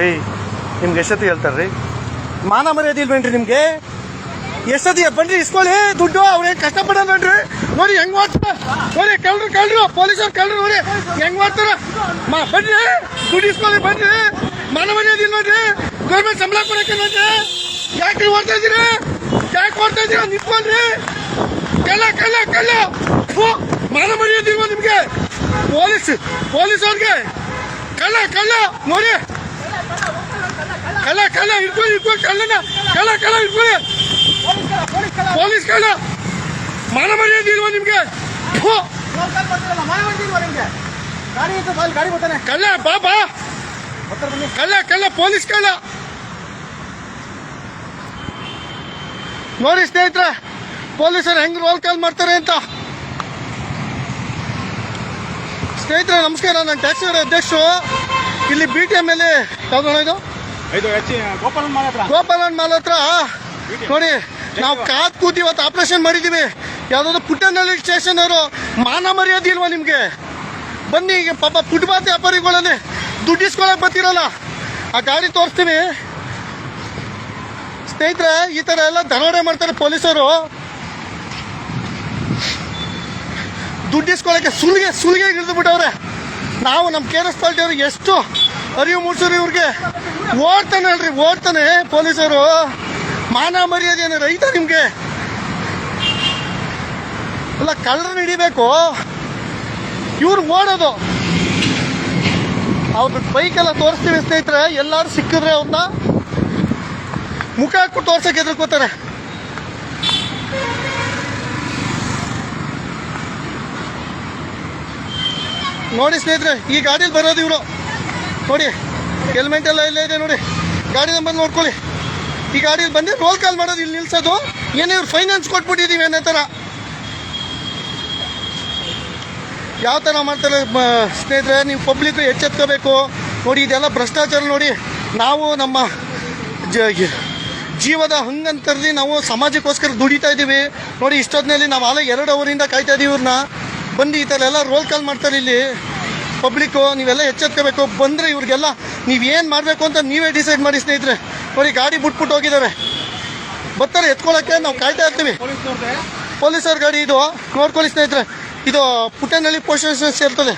ರೀ ನಿಮ್ಗೆ ಎಷ್ಟೊತ್ತಿ ಹೇಳ್ತಾರೆ ರೀ? ಮಾನ ಮರ್ಯಾದೆ ಇಲ್ವೇನ್ರಿ ನಿಮ್ಗೆ? ಎಷ್ಟೊತ್ತಿ ಬನ್ರಿ ಇಸ್ಕೊಳ್ಳಿ ದುಡ್ಡು. ಅವ್ರೇನು ಕಷ್ಟಪಡಲ್ವೇನ್ರಿ? ನೋಡಿ ಹೆಂಗ್ ಮಾಡ್ತಾರ ನೋಡಿ, ಕಳ್ರು ಪೊಲೀಸರು ಕಳ್ರು ನೋಡಿ ಹೆಂಗ್ ಮಾಡ್ತಾರ. ಬನ್ರಿ ದುಡ್ಡು ಇಸ್ಕೊಳ್ಳಿ, ಬನ್ರಿ. ಮಾನ ಮರ್ಯಾದೆ ಇಲ್ವೇನ್ರಿ? ಗೌರ್ಮೆಂಟ್ ಸಂಬಳ ಕೊಡಕ್ಕೆ ಯಾಕೆ ಓಡ್ತಾ ಇದ್ದೀರಾ? ನಿಂತ್ಕೊಂಡ್ರಿ. ಕಳ್ಳ ಮಾನ ಮರ್ಯಾದೆ ಇಲ್ವಾ ನಿಮ್ಗೆ? ಪೊಲೀಸ್ ಅವ್ರಿಗೆ ಕಳ್ಳ ನೋಡಿ, ಕಳ್ಳ ಇಟ್ಕೊಳ್ಳಿ ಕಳ್ಳನ ಕಳ್ಳ ಇಟ್ಕೊಳ್ಳಿ. ಪೊಲೀಸ್ ಕಳ್ಳ. ಮಾನ ಮರ್ಯಾದೆ ಇಲ್ವಾ ನಿಮ್ಗೆ? ಕಳ್ಳ ಬಾ ಕಳ್ಳ ಪೊಲೀಸ್ ಕಳ್ಳ. ನೋಡಿ ಸ್ನೇಹಿತರೆ, ಪೊಲೀಸರು ಹೆಂಗ್ ರೋಲ್ ಕಾಲ್ ಮಾಡ್ತಾರೆ ಅಂತ. ಸ್ನೇಹಿತರೆ ನಮಸ್ಕಾರ, ನಾನು ಟ್ಯಾಕ್ಸಿ ಅಧ್ಯಕ್ಷರು. ಇಲ್ಲಿ BTM ಅಲ್ಲಿ ಯಾವ್ದು ಇದು ಗೋಪಾಲನ್ ಮಾಲ್ ಹತ್ರ ನೋಡಿ ನಾವು ಕೂತಿ ಇವತ್ತು ಆಪರೇಷನ್ ಮಾಡಿದೀವಿ. ಯಾವ್ದಾದ್ರು ಪುಟ್ಟನಹಳ್ಳಿ ಸ್ಟೇಷನ್ ಅವರು. ಮಾನ ಮರ್ಯಾದೆ ಇಲ್ವಾ ನಿಮ್ಗೆ? ಬನ್ನಿ, ಈಗ ಪಾಪ ಫುಟ್ಪಾತ್ ವ್ಯಾಪಾರಿಗಳಲ್ಲಿ ದುಡ್ಡಿಸ್ಕೊಳಕ್ ಬರ್ತಿರಲ್ಲ. ಆ ಗಾಡಿ ತೋರಿಸ್ತೀವಿ ಸ್ನೇಹಿತರೆ. ಈ ತರ ಎಲ್ಲ ದರೋಡೆ ಮಾಡ್ತಾರೆ ಪೊಲೀಸರು. ದುಡ್ಡಿಸ್ಕೊಳಕ್ಕೆ ಸುಲಿಗೆ ಹಿಡಿದು ಬಿಟ್ಟವ್ರೆ. ನಾವು ನಮ್ಮ KRS ಪಾರ್ಟಿ ಅವ್ರಿಗೆ ಎಷ್ಟು ಅರಿವು ಮೂಡಿಸೋರು ಇವ್ರಿಗೆ. ಓಡ್ತಾನೆ ಪೊಲೀಸರು. ಮಾನ ಮರ್ಯಾದೆ ಏನಾರ ಐತಾ ನಿಮ್ಗೆ? ಅಲ್ಲ, ಕಳ್ಳರನ್ನ ಹಿಡಿಬೇಕು, ಇವ್ರು ಓಡೋದು. ಅವ್ರ ಬೈಕೆಲ್ಲ ತೋರಿಸ್ತೀವಿ ಸ್ನೇಹಿತರೆ. ಎಲ್ಲಾರು ಸಿಕ್ಕಿದ್ರೆ ಅವ್ರನ್ನ ಮುಖ ಹಾಕ್ಬಿಟ್ಟು ತೋರ್ಸಕ್ಕೆ ಎದುರ್ಕೋತಾರೆ. ನೋಡಿ ಸ್ನೇಹಿತರೆ, ಈ ಗಾಡಿಯಲ್ಲಿ ಬರೋದು ಇವರು. ನೋಡಿ ಹೆಲ್ಮೆಟ್ ಎಲ್ಲ ಇಲ್ಲೇ ಇದೆ ನೋಡಿ. ಗಾಡಿ ನಂಬರ್ ನೋಡ್ಕೊಳ್ಳಿ. ಈ ಗಾಡಿಯಲ್ಲಿ ಬಂದು ರೋಲ್ ಕಾಲ್ ಮಾಡೋದು, ಇಲ್ಲಿ ನಿಲ್ಸೋದು. ಏನೇ ಇವ್ರು ಫೈನಾನ್ಸ್ ಕೊಟ್ಬಿಟ್ಟಿದೀವಿ ಅನ್ನೋ ಥರ. ಯಾವ ಥರ ಮಾಡ್ತಾರೆ ಸ್ನೇಹಿತರೆ? ನೀವು ಪಬ್ಲಿಕ್ ಎಚ್ಚೆತ್ಕೋಬೇಕು. ನೋಡಿ ಇದೆಲ್ಲ ಭ್ರಷ್ಟಾಚಾರ. ನೋಡಿ ನಾವು ನಮ್ಮ ಜೀವದ ಹಂಗಂತರದಿ ನಾವು ಸಮಾಜಕ್ಕೋಸ್ಕರ ದುಡಿತಾ ಇದ್ದೀವಿ. ನೋಡಿ ಇಷ್ಟೊತ್ತಿನಲ್ಲಿ ನಾವು ಆಲ 2 ಅವರಿಂದ ಕಾಯ್ತಾ ಇದೀವಿ ಇವ್ರನ್ನ. ಬಂದು ಈ ಥರ ಎಲ್ಲ ರೋಲ್ ಕಾಲ್ ಮಾಡ್ತಾರೆ ಇಲ್ಲಿ ಪಬ್ಲಿಕ್ಕು. ನೀವೆಲ್ಲ ಎಚ್ಚೆತ್ಕೋಬೇಕು. ಬಂದರೆ ಇವ್ರಿಗೆಲ್ಲ ನೀವೇನು ಮಾಡಬೇಕು ಅಂತ ನೀವೇ ಡಿಸೈಡ್ ಮಾಡಿ ಸ್ನೇಹಿತರೆ. ನೋಡಿ ಗಾಡಿ ಬಿಟ್ಬಿಟ್ಟು ಹೋಗಿದ್ದಾರೆ, ಬರ್ತಾರೆ ಎತ್ಕೊಳ್ಳೋಕ್ಕೆ. ನಾವು ಕಾಯ್ತಾ ಇರ್ತೀವಿ. ಪೊಲೀಸರ ಗಾಡಿ ಇದು, ನೋಡ್ಕೊಳ್ಳಿ ಸ್ನೇಹಿತರೆ. ಇದು ಪುಟ್ಟನಹಳ್ಳಿ ಪೋಸ್ಟ್ ಸ್ಟೇಷನ್ ಸೇರ್ತದೆ.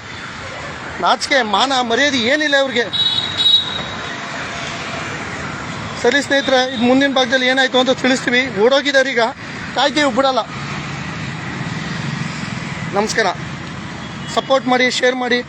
ನಾಚಿಕೆ ಮಾನ ಮರ್ಯಾದೆ ಏನಿಲ್ಲ ಇವ್ರಿಗೆ. ಸರಿ ಸ್ನೇಹಿತರೆ, ಇದು ಮುಂದಿನ ಭಾಗದಲ್ಲಿ ಏನಾಯಿತು ಅಂತ ತಿಳಿಸ್ತೀವಿ. ಓಡೋಗಿದ್ದಾರೆ ಈಗ, ಕಾಯ್ತೀವಿ, ಬಿಡಲ್ಲ. ನಮಸ್ಕಾರ. ಸಪೋರ್ಟ್ ಮಾಡಿ, ಶೇರ್ ಮಾಡಿ.